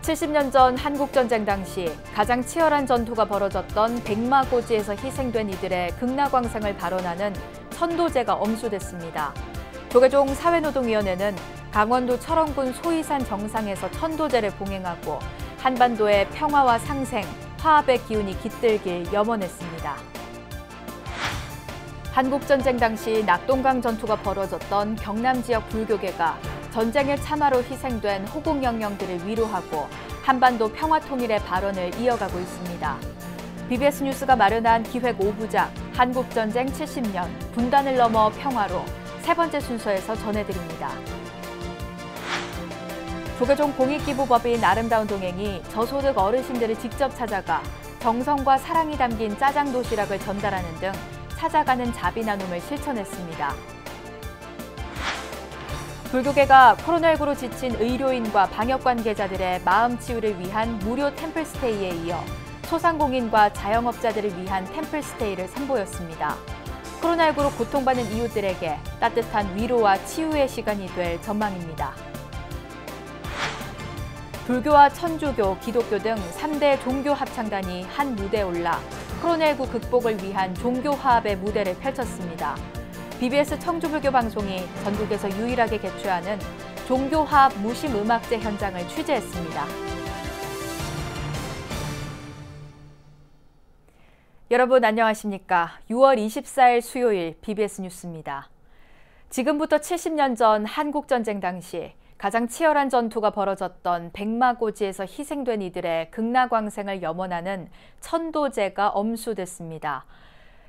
70년 전 한국전쟁 당시 가장 치열한 전투가 벌어졌던 백마고지에서 희생된 이들의 극락광생을 발언하는 천도제가 엄수됐습니다. 조계종 사회노동위원회는 강원도 철원군 소이산 정상에서 천도제를 봉행하고 한반도의 평화와 상생, 화합의 기운이 깃들길 염원했습니다. 한국전쟁 당시 낙동강 전투가 벌어졌던 경남 지역 불교계가 전쟁의 참화로 희생된 호국영령들을 위로하고 한반도 평화통일의 발언을 이어가고 있습니다. BBS 뉴스가 마련한 기획 5부작 한국전쟁 70년 분단을 넘어 평화로 세 번째 순서에서 전해드립니다. 조계종 공익기부법인 아름다운 동행이 저소득 어르신들을 직접 찾아가 정성과 사랑이 담긴 짜장 도시락을 전달하는 등 찾아가는 자비 나눔을 실천했습니다. 불교계가 코로나19로 지친 의료인과 방역 관계자들의 마음 치유를 위한 무료 템플스테이에 이어 소상공인과 자영업자들을 위한 템플스테이를 선보였습니다. 코로나19로 고통받는 이웃들에게 따뜻한 위로와 치유의 시간이 될 전망입니다. 불교와 천주교, 기독교 등 3대 종교 합창단이 한 무대에 올라 코로나19 극복을 위한 종교 화합의 무대를 펼쳤습니다. BBS 청주불교 방송이 전국에서 유일하게 개최하는 종교화합 무심음악제 현장을 취재했습니다. 여러분 안녕하십니까? 6월 24일 수요일 BBS 뉴스입니다. 지금부터 70년 전 한국전쟁 당시 가장 치열한 전투가 벌어졌던 백마고지에서 희생된 이들의 극락광생을 염원하는 천도제가 엄수됐습니다.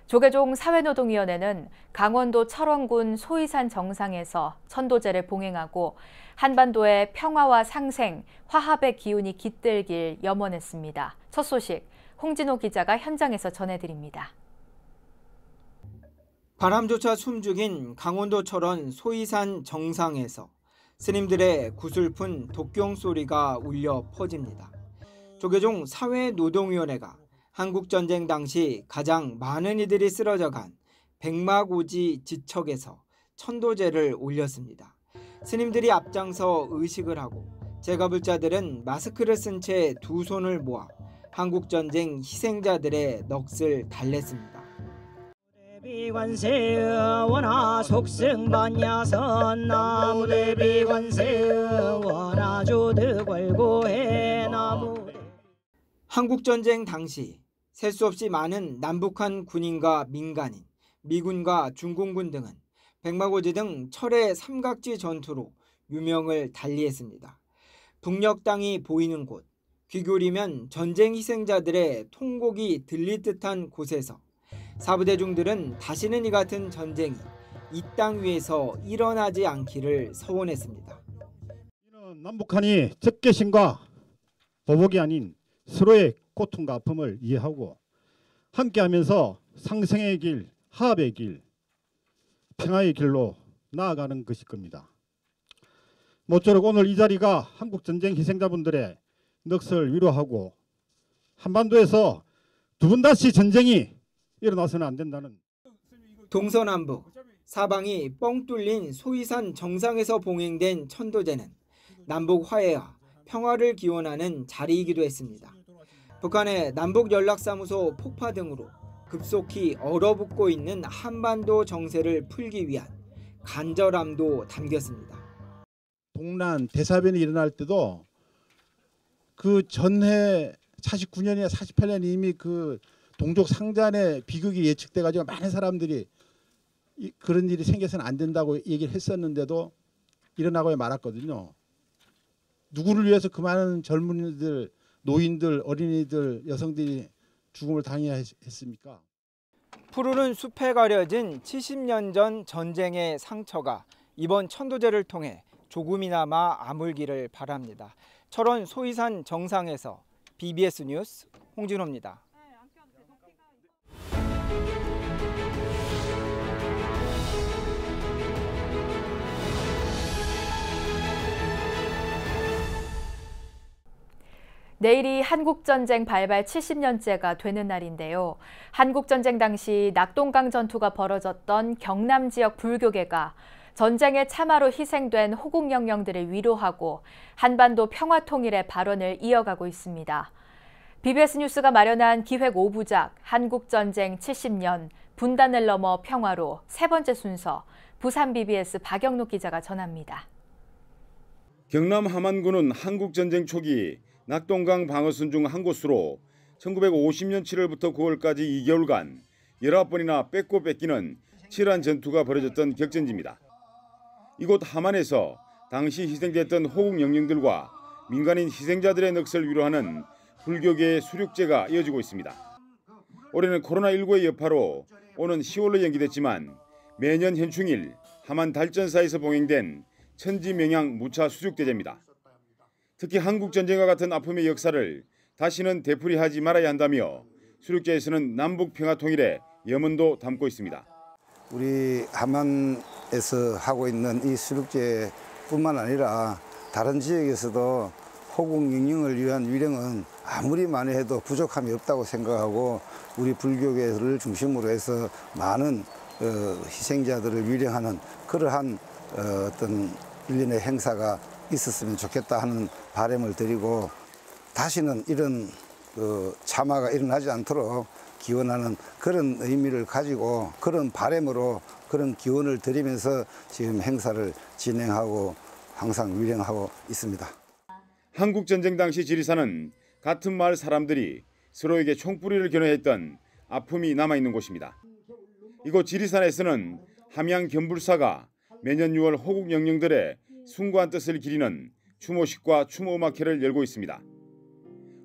조계종 사회노동위원회는 강원도 철원군 소이산 정상에서 천도제를 봉행하고 한반도의 평화와 상생, 화합의 기운이 깃들길 염원했습니다. 첫 소식, 홍진호 기자가 현장에서 전해드립니다. 바람조차 숨죽인 강원도 철원 소이산 정상에서 스님들의 구슬픈 독경 소리가 울려 퍼집니다. 조계종 사회노동위원회가 한국전쟁 당시 가장 많은 이들이 쓰러져간 백마고지 지척에서 천도제를 올렸습니다. 스님들이 앞장서 의식을 하고 제가불자들은 마스크를 쓴 채 두 손을 모아 한국전쟁 희생자들의 넋을 달랬습니다. 대비관세의원아 속승반야선 나무대비관세의원아 조득월고해 나무. 한국전쟁 당시 셀 수 없이 많은 남북한 군인과 민간인, 미군과 중공군 등은 백마고지 등 철의 삼각지 전투로 유명을 달리했습니다. 북녘 땅이 보이는 곳, 귀교리면 전쟁 희생자들의 통곡이 들릴 듯한 곳에서 사부대중들은 다시는 이 같은 전쟁이 이 땅 위에서 일어나지 않기를 서원했습니다. 남북한이 적개심과 보복이 아닌 서로의 고통과 아픔을 이해하고 함께하면서 상생의 길, 화합의 길, 평화의 길로 나아가는 것일 겁니다. 모쪼록 오늘 이 자리가 한국전쟁 희생자분들의 넋을 위로하고 한반도에서 두 번 다시 전쟁이 일어나서는 안 된다는 동서남북 사방이 뻥 뚫린 소이산 정상에서 봉행된 천도제는 남북 화해와 평화를 기원하는 자리이기도 했습니다. 북한의 남북연락사무소 폭파 등으로 급속히 얼어붙고 있는 한반도 정세를 풀기 위한 간절함도 담겼습니다. 동란 대사변이 일어날 때도 그 전해 49년이나 48년 이미 그 동족 상잔의 비극이 예측돼 가지고 많은 사람들이 그런 일이 생겨서는 안 된다고 얘기를 했었는데도 일어나고 말았거든요. 누구를 위해서 그 많은 젊은이들, 노인들, 어린이들, 여성들이 죽음을 당해야 했습니까? 푸르른 숲에 가려진 70년 전 전쟁의 상처가 이번 천도제를 통해 조금이나마 아물기를 바랍니다. 철원 소이산 정상에서 BBS 뉴스 홍진호입니다. 내일이 한국전쟁 발발 70년째가 되는 날인데요. 한국전쟁 당시 낙동강 전투가 벌어졌던 경남 지역 불교계가 전쟁의 참화로 희생된 호국 영령들을 위로하고 한반도 평화 통일의 발언을 이어가고 있습니다. BBS 뉴스가 마련한 기획 5부작 한국전쟁 70년 분단을 넘어 평화로 세 번째 순서 부산 BBS 박영록 기자가 전합니다. 경남 함안군은 한국전쟁 초기 낙동강 방어선 중 한 곳으로 1950년 7월부터 9월까지 2개월간 19번이나 뺏고 뺏기는 치열한 전투가 벌어졌던 격전지입니다. 이곳 함안에서 당시 희생됐던 호국 영령들과 민간인 희생자들의 넋을 위로하는 불교계의 수륙제가 이어지고 있습니다. 올해는 코로나19의 여파로 오는 10월로 연기됐지만 매년 현충일 함안 달전사에서 봉행된 천지명양 무차 수륙대제입니다. 특히 한국전쟁과 같은 아픔의 역사를 다시는 되풀이하지 말아야 한다며 수륙제에서는 남북 평화 통일의 염원도 담고 있습니다. 우리 함안에서 하고 있는 이 수륙제뿐만 아니라 다른 지역에서도 호국 영령을 위한 위령은 아무리 많이 해도 부족함이 없다고 생각하고 우리 불교계를 중심으로 해서 많은 희생자들을 위령하는 그러한 어떤 일련의 행사가 있었으면 좋겠다 하는 바람을 드리고 다시는 이런 참화가 일어나지 않도록 기원하는 그런 의미를 가지고 그런 바람으로 그런 기원을 드리면서 지금 행사를 진행하고 항상 위령하고 있습니다. 한국전쟁 당시 지리산은 같은 마을 사람들이 서로에게 총뿌리를 겨누했던 아픔이 남아있는 곳입니다. 이곳 지리산에서는 함양 견불사가 매년 6월 호국 영령들의 숭고한 뜻을 기리는 추모식과 추모음악회를 열고 있습니다.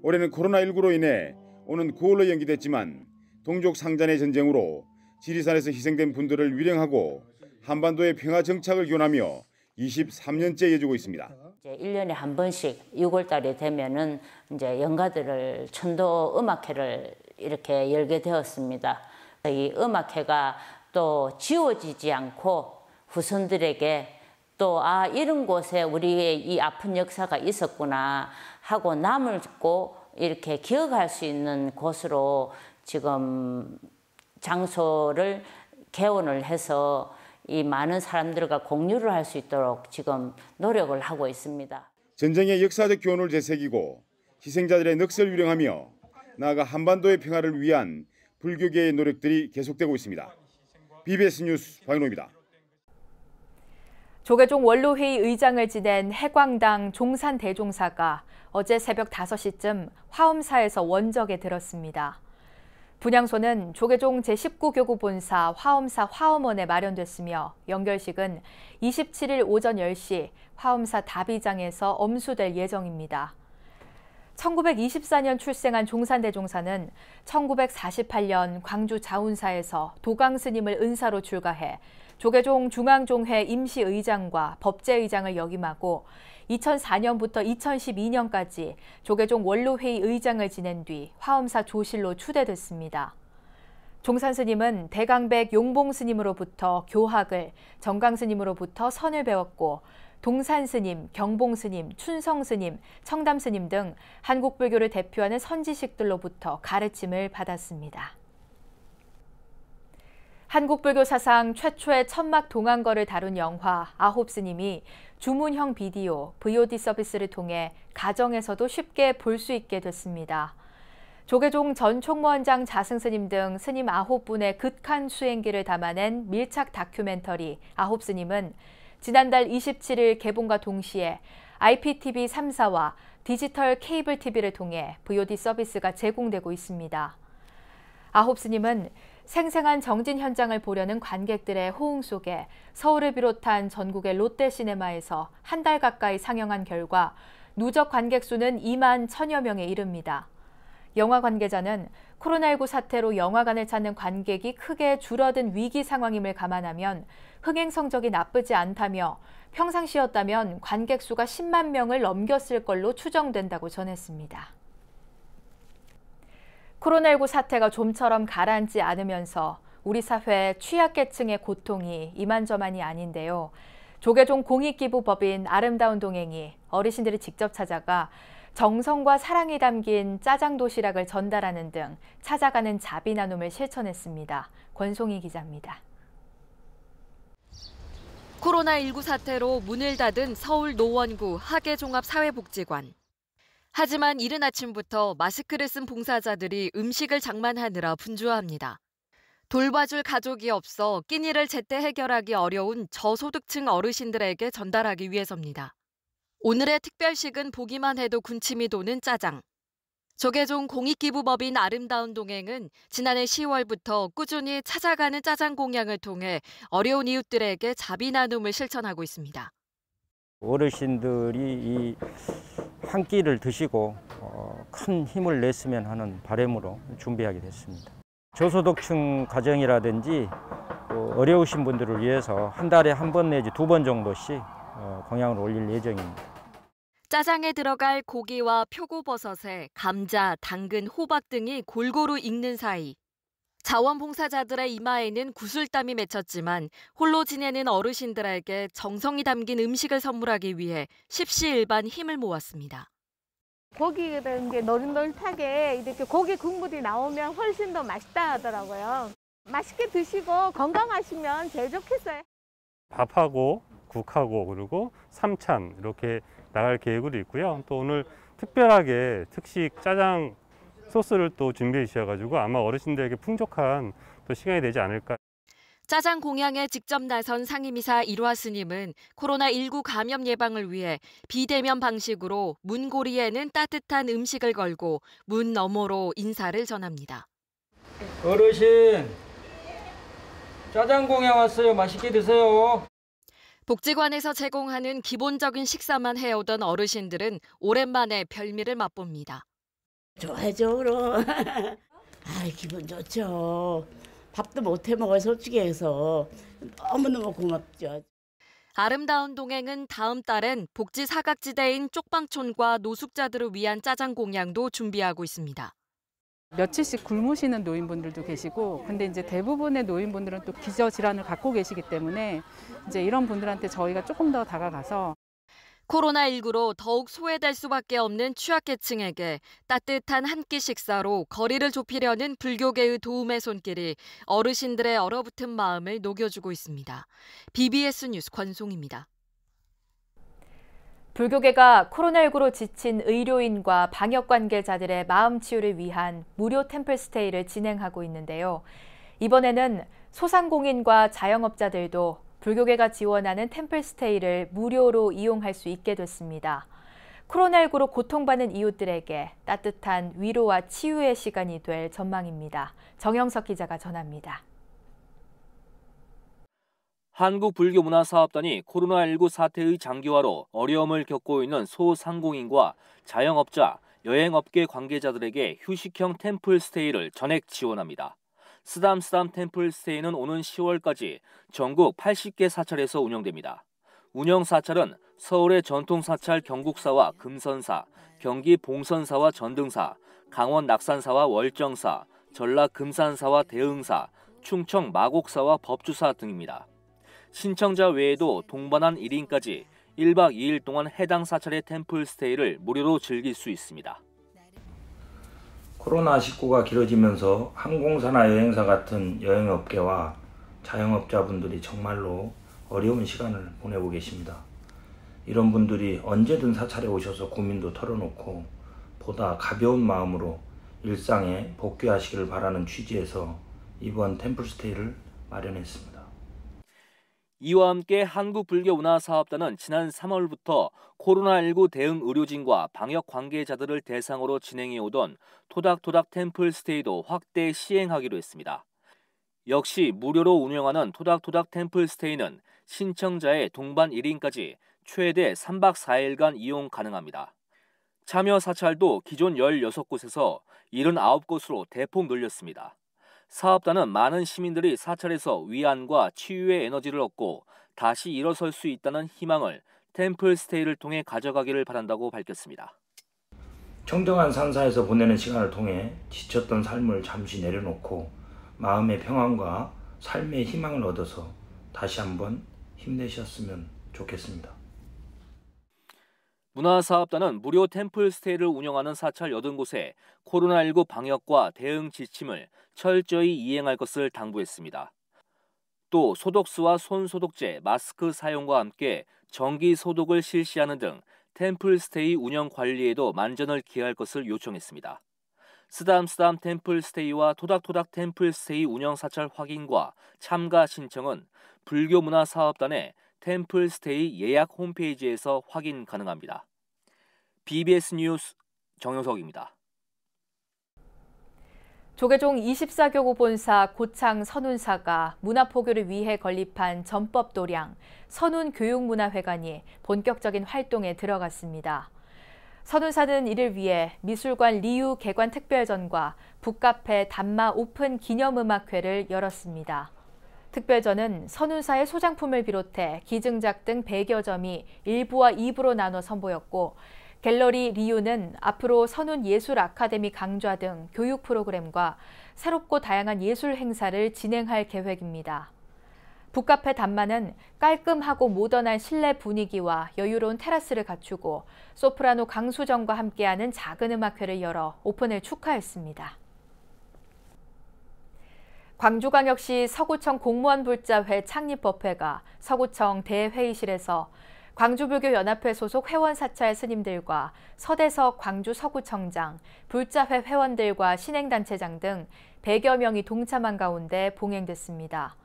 올해는 코로나19로 인해 오는 9월로 연기됐지만 동족 상잔의 전쟁으로 지리산에서 희생된 분들을 위령하고 한반도의 평화 정착을 기원하며 23년째 이어지고 있습니다. 이제 1년에 한 번씩 6월 달이 되면은 이제 연가들을 천도 음악회를 이렇게 열게 되었습니다. 이 음악회가 또 지워지지 않고 후손들에게 또 이런 곳에 우리의 이 아픈 역사가 있었구나 하고 남고 이렇게 기억할 수 있는 곳으로 지금 장소를 개원을 해서 이 많은 사람들과 공유를 할 수 있도록 지금 노력을 하고 있습니다. 전쟁의 역사적 교훈을 되새기고 희생자들의 넋을 위령하며 나아가 한반도의 평화를 위한 불교계의 노력들이 계속되고 있습니다. BBS 뉴스 박인호입니다. 조계종 원로회의 의장을 지낸 해광당 종산대종사가 어제 새벽 5시쯤 화엄사에서 원적에 들었습니다. 분향소는 조계종 제19교구 본사 화엄사 화엄원에 마련됐으며 연결식은 27일 오전 10시 화엄사 다비장에서 엄수될 예정입니다. 1924년 출생한 종산대종사는 1948년 광주 자운사에서 도강스님을 은사로 출가해 조계종 중앙종회 임시의장과 법제의장을 역임하고 2004년부터 2012년까지 조계종 원로회의 의장을 지낸 뒤 화엄사 조실로 추대됐습니다. 종산스님은 대강백 용봉스님으로부터 교학을, 정강스님으로부터 선을 배웠고 동산스님, 경봉스님, 춘성스님, 청담스님 등 한국불교를 대표하는 선지식들로부터 가르침을 받았습니다. 한국불교 사상 최초의 천막 동안거를 다룬 영화 아홉스님이 주문형 비디오, VOD 서비스를 통해 가정에서도 쉽게 볼 수 있게 됐습니다. 조계종 전 총무원장 자승스님 등 스님 9분의 극한 수행기를 담아낸 밀착 다큐멘터리 아홉스님은 지난달 27일 개봉과 동시에 IPTV 3사와 디지털 케이블 TV를 통해 VOD 서비스가 제공되고 있습니다. 아홉스님은 생생한 정진 현장을 보려는 관객들의 호응 속에 서울을 비롯한 전국의 롯데시네마에서 한 달 가까이 상영한 결과 누적 관객 수는 2만 1,000여 명에 이릅니다. 영화 관계자는 코로나19 사태로 영화관을 찾는 관객이 크게 줄어든 위기 상황임을 감안하면 흥행 성적이 나쁘지 않다며 평상시였다면 관객 수가 10만 명을 넘겼을 걸로 추정된다고 전했습니다. 코로나19 사태가 좀처럼 가라앉지 않으면서 우리 사회 취약계층의 고통이 이만저만이 아닌데요. 조계종 공익기부법인 아름다운 동행이 어르신들이 직접 찾아가 정성과 사랑이 담긴 짜장 도시락을 전달하는 등 찾아가는 자비 나눔을 실천했습니다. 권송희 기자입니다. 코로나19 사태로 문을 닫은 서울 노원구 하계종합사회복지관. 하지만 이른 아침부터 마스크를 쓴 봉사자들이 음식을 장만하느라 분주합니다. 돌봐줄 가족이 없어 끼니를 제때 해결하기 어려운 저소득층 어르신들에게 전달하기 위해서입니다. 오늘의 특별식은 보기만 해도 군침이 도는 짜장. 조계종 공익기부법인 아름다운 동행은 지난해 10월부터 꾸준히 찾아가는 짜장 공양을 통해 어려운 이웃들에게 자비 나눔을 실천하고 있습니다. 어르신들이 이 한 끼를 드시고 큰 힘을 냈으면 하는 바람으로 준비하게 됐습니다. 저소득층 가정이라든지 어려우신 분들을 위해서 한 달에 한 번 내지 2번 정도씩 공양을 올릴 예정입니다. 짜장에 들어갈 고기와 표고버섯에 감자, 당근, 호박 등이 골고루 익는 사이 자원봉사자들의 이마에는 구슬땀이 맺혔지만 홀로 지내는 어르신들에게 정성이 담긴 음식을 선물하기 위해 십시일반 힘을 모았습니다. 고기라는 게 노릇노릇하게 이렇게 고기 국물이 나오면 훨씬 더 맛있다 하더라고요. 맛있게 드시고 건강하시면 제일 좋겠어요. 밥하고 국하고 그리고 삼찬 이렇게 나갈 계획으로 있고요. 또 오늘 특별하게 특식 짜장 소스를 또 준비해 주셔가지고 아마 어르신들에게 풍족한 또 시간이 되지 않을까. 짜장 공양에 직접 나선 상임이사 일화 스님은 코로나19 감염 예방을 위해 비대면 방식으로 문고리에는 따뜻한 음식을 걸고 문 너머로 인사를 전합니다. 어르신, 짜장 공양 왔어요. 맛있게 드세요. 복지관에서 제공하는 기본적인 식사만 해오던 어르신들은 오랜만에 별미를 맛봅니다. 좋아하죠, 그럼. 기분 좋죠. 밥도 못 해먹어요, 솔직히 해서. 너무너무 고맙죠. 아름다운 동행은 다음 달엔 복지 사각지대인 쪽방촌과 노숙자들을 위한 짜장 공양도 준비하고 있습니다. 며칠씩 굶으시는 노인분들도 계시고, 근데 이제 대부분의 노인분들은 또 기저질환을 갖고 계시기 때문에 이제 이런 분들한테 저희가 조금 더 다가가서 코로나19로 더욱 소외될 수밖에 없는 취약계층에게 따뜻한 한 끼 식사로 거리를 좁히려는 불교계의 도움의 손길이 어르신들의 얼어붙은 마음을 녹여주고 있습니다. BBS 뉴스 권송입니다. 불교계가 코로나19로 지친 의료인과 방역 관계자들의 마음 치유를 위한 무료 템플스테이를 진행하고 있는데요. 이번에는 소상공인과 자영업자들도 불교계가 지원하는 템플스테이를 무료로 이용할 수 있게 됐습니다. 코로나19로 고통받는 이웃들에게 따뜻한 위로와 치유의 시간이 될 전망입니다. 정영석 기자가 전합니다. 한국불교문화사업단이 코로나19 사태의 장기화로 어려움을 겪고 있는 소상공인과 자영업자, 여행업계 관계자들에게 휴식형 템플스테이를 전액 지원합니다. 쓰담 템플스테이는 오는 10월까지 전국 80개 사찰에서 운영됩니다. 운영 사찰은 서울의 전통사찰 경국사와 금선사, 경기 봉선사와 전등사, 강원 낙산사와 월정사, 전라 금산사와 대흥사, 충청 마곡사와 법주사 등입니다. 신청자 외에도 동반한 1인까지 1박 2일 동안 해당 사찰의 템플스테이를 무료로 즐길 수 있습니다. 코로나19가 길어지면서 항공사나 여행사 같은 여행업계와 자영업자분들이 정말로 어려운 시간을 보내고 계십니다. 이런 분들이 언제든 사찰에 오셔서 고민도 털어놓고 보다 가벼운 마음으로 일상에 복귀하시기를 바라는 취지에서 이번 템플스테이를 마련했습니다. 이와 함께 한국불교문화사업단은 지난 3월부터 코로나19 대응 의료진과 방역 관계자들을 대상으로 진행해오던 토닥토닥 템플스테이도 확대 시행하기로 했습니다. 역시 무료로 운영하는 토닥토닥 템플스테이는 신청자의 동반 1인까지 최대 3박 4일간 이용 가능합니다. 참여 사찰도 기존 16곳에서 79곳으로 대폭 늘렸습니다. 사업단은 많은 시민들이 사찰에서 위안과 치유의 에너지를 얻고 다시 일어설 수 있다는 희망을 템플스테이를 통해 가져가기를 바란다고 밝혔습니다. 청정한 산사에서 보내는 시간을 통해 지쳤던 삶을 잠시 내려놓고 마음의 평안과 삶의 희망을 얻어서 다시 한번 힘내셨으면 좋겠습니다. 문화사업단은 무료 템플스테이를 운영하는 사찰 80곳에 코로나19 방역과 대응 지침을 철저히 이행할 것을 당부했습니다. 또 소독수와 손소독제, 마스크 사용과 함께 정기 소독을 실시하는 등 템플스테이 운영 관리에도 만전을 기할 것을 요청했습니다. 쓰담쓰담 템플스테이와 토닥토닥 템플스테이 운영 사찰 확인과 참가 신청은 불교문화사업단의 템플스테이 예약 홈페이지에서 확인 가능합니다. BBS 뉴스 정효석입니다. 조계종 24교구 본사 고창 선운사가 문화포교를 위해 건립한 전법도량 선운교육문화회관이 본격적인 활동에 들어갔습니다. 선운사는 이를 위해 미술관 리유 개관 특별전과 북카페 단마 오픈 기념음악회를 열었습니다. 특별전은 선운사의 소장품을 비롯해 기증작 등 100여 점이 1부와 2부로 나눠 선보였고, 갤러리 리유는 앞으로 선운 예술 아카데미 강좌 등 교육 프로그램과 새롭고 다양한 예술 행사를 진행할 계획입니다. 북카페 단마는 깔끔하고 모던한 실내 분위기와 여유로운 테라스를 갖추고 소프라노 강수정과 함께하는 작은 음악회를 열어 오픈을 축하했습니다. 광주광역시 서구청 공무원불자회 창립법회가 서구청 대회의실에서 광주불교연합회 소속 회원사찰 스님들과 서대석 광주 서구청장, 불자회 회원들과 신행단체장 등 100여 명이 동참한 가운데 봉행됐습니다.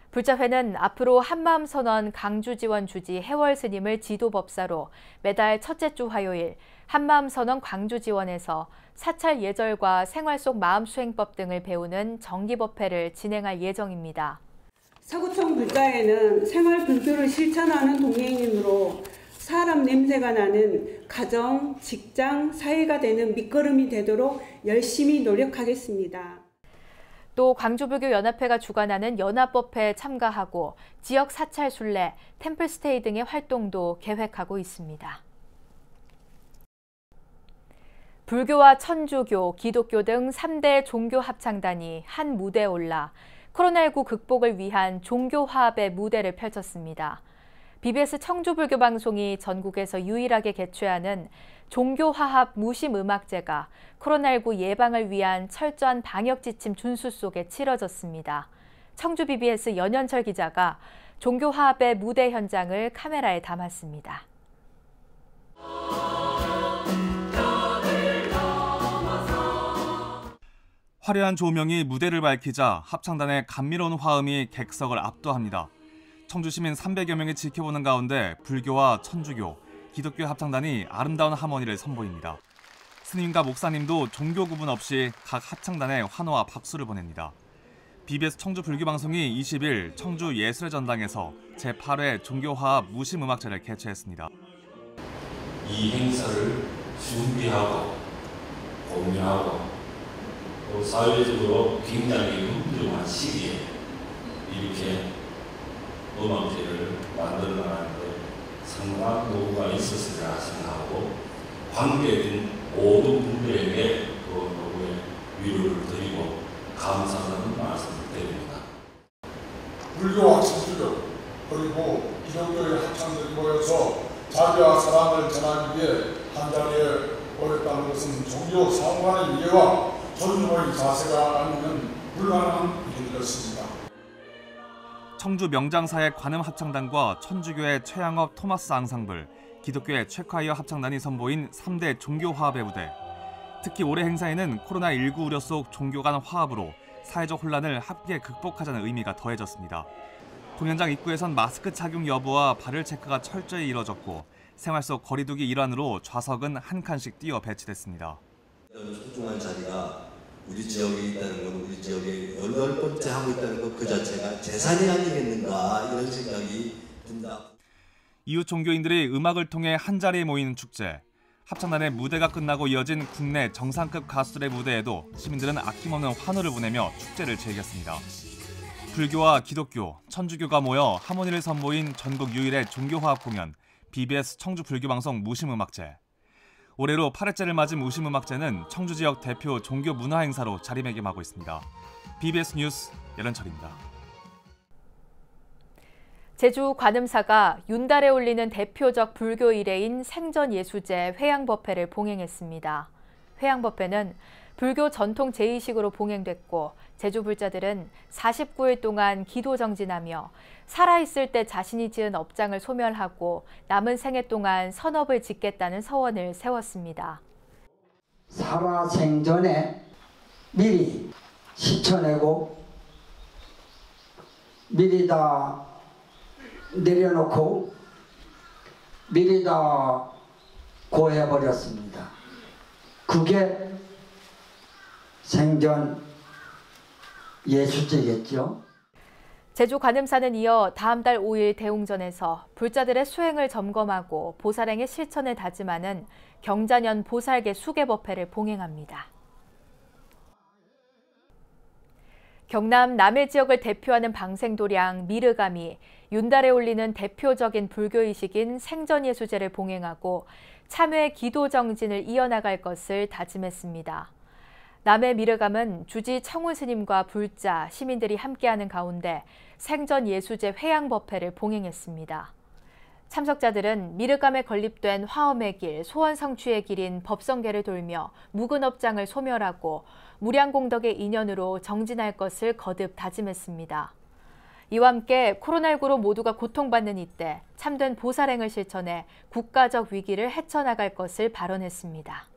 불자회는 앞으로 한마음선언 강주지원 주지 해월 스님을 지도법사로 매달 첫째 주 화요일 한마음선언 광주지원에서 사찰 예절과 생활 속 마음수행법 등을 배우는 정기법회를 진행할 예정입니다. 서구청 불자회는 생활 불교를 실천하는 동행인으로 사람 냄새가 나는 가정, 직장, 사회가 되는 밑거름이 되도록 열심히 노력하겠습니다. 또 광주불교연합회가 주관하는 연합법회에 참가하고 지역 사찰 순례, 템플스테이 등의 활동도 계획하고 있습니다. 불교와 천주교, 기독교 등 3대 종교 합창단이 한 무대에 올라 코로나19 극복을 위한 종교화합의 무대를 펼쳤습니다. BBS 청주불교방송이 전국에서 유일하게 개최하는 종교화합 무심음악제가 코로나19 예방을 위한 철저한 방역지침 준수 속에 치러졌습니다. 청주 BBS 연현철 기자가 종교화합의 무대 현장을 카메라에 담았습니다. 화려한 조명이 무대를 밝히자 합창단의 감미로운 화음이 객석을 압도합니다. 청주 시민 300여 명이 지켜보는 가운데 불교와 천주교, 기독교 합창단이 아름다운 하모니를 선보입니다. 스님과 목사님도 종교 구분 없이 각 합창단에 환호와 박수를 보냅니다. BBS 청주 불교방송이 20일 청주 예술의 전당에서 제8회 종교화합 무심음악제를 개최했습니다. 이 행사를 준비하고 공유하고 또 사회적으로 굉장히 훌륭한 시기에 이렇게 음악제를 만들어 나가는데 상당한 노고가 있었으리라 생각하고 관계된 모든 분들에게 그 노고의 위로를 드리고 감사하는 말씀을 드립니다. 불교와 천주교 그리고 기독교의 합창들이 모여서 자비와 사랑을 전하기 위해 한자리에 모였다는 것은 종교 상관의 이해와 존중의 자세가 아니면 불가능한 일인 것입니다. 청주 명장사의 관음 합창단과 천주교의 최양업 토마스 앙상블, 기독교의 최콰이어 합창단이 선보인 3대 종교화합의 무대. 특히 올해 행사에는 코로나19 우려 속 종교 간 화합으로 사회적 혼란을 함께 극복하자는 의미가 더해졌습니다. 공연장 입구에선 마스크 착용 여부와 발열 체크가 철저히 이뤄졌고 생활 속 거리 두기 일환으로 좌석은 한 칸씩 띄어 배치됐습니다. 소중한 자리가 우리 지역에 있다는 건 우리 지역에 18번째 하고 있다는 것 그 자체가 재산이 아니겠는가 이런 생각이 든다. 이웃 종교인들이 음악을 통해 한자리에 모이는 축제. 합창단의 무대가 끝나고 이어진 국내 정상급 가수들의 무대에도 시민들은 아낌없는 환호를 보내며 축제를 즐겼습니다. 불교와 기독교, 천주교가 모여 하모니를 선보인 전국 유일의 종교화합 공연 BBS 청주 불교방송 무심음악제. 올해로 8회째를 맞은 무심음악제는 청주 지역 대표 종교 문화 행사로 자리매김하고 있습니다. BBS 뉴스 연현철입니다. 제주 관음사가 윤달에 올리는 대표적 불교 일회인 생전예수제 회양법회를 봉행했습니다. 회양법회는 불교 전통 제의식으로 봉행됐고 제주 불자들은 49일 동안 기도 정진하며 살아있을 때 자신이 지은 업장을 소멸하고 남은 생애 동안 선업을 짓겠다는 서원을 세웠습니다. 살아생전에 미리 시쳐내고 미리 다 내려놓고 미리 다 고해버렸습니다. 그게 생전 예수제겠죠. 제주 관음사는 이어 다음 달 5일 대웅전에서 불자들의 수행을 점검하고 보살행의 실천을 다짐하는 경자년 보살계 수계법회를 봉행합니다. 경남 남해 지역을 대표하는 방생도량 미르감이 윤달에 올리는 대표적인 불교의식인 생전예수제를 봉행하고 참회 기도 정진을 이어나갈 것을 다짐했습니다. 남해 미르감은 주지 청운 스님과 불자, 시민들이 함께하는 가운데 생전예수제 회양법회를 봉행했습니다. 참석자들은 미르감에 건립된 화엄의 길, 소원성취의 길인 법성계를 돌며 묵은 업장을 소멸하고 무량공덕의 인연으로 정진할 것을 거듭 다짐했습니다. 이와 함께 코로나19로 모두가 고통받는 이때 참된 보살행을 실천해 국가적 위기를 헤쳐나갈 것을 발언했습니다.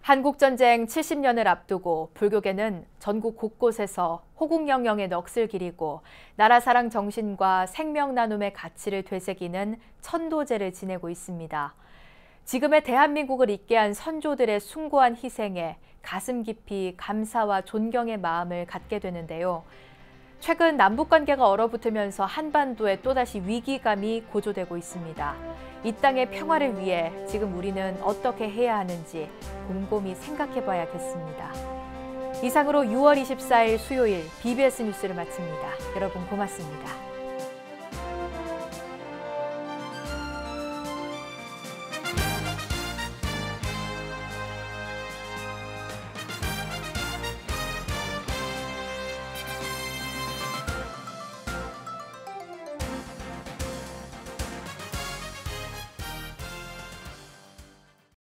한국전쟁 70년을 앞두고 불교계는 전국 곳곳에서 호국영영의 넋을 기리고 나라사랑 정신과 생명 나눔의 가치를 되새기는 천도제를 지내고 있습니다. 지금의 대한민국을 있게 한 선조들의 숭고한 희생에 가슴 깊이 감사와 존경의 마음을 갖게 되는데요. 최근 남북관계가 얼어붙으면서 한반도에 또다시 위기감이 고조되고 있습니다. 이 땅의 평화를 위해 지금 우리는 어떻게 해야 하는지 곰곰이 생각해봐야겠습니다. 이상으로 6월 24일 수요일 BBS 뉴스를 마칩니다. 여러분 고맙습니다.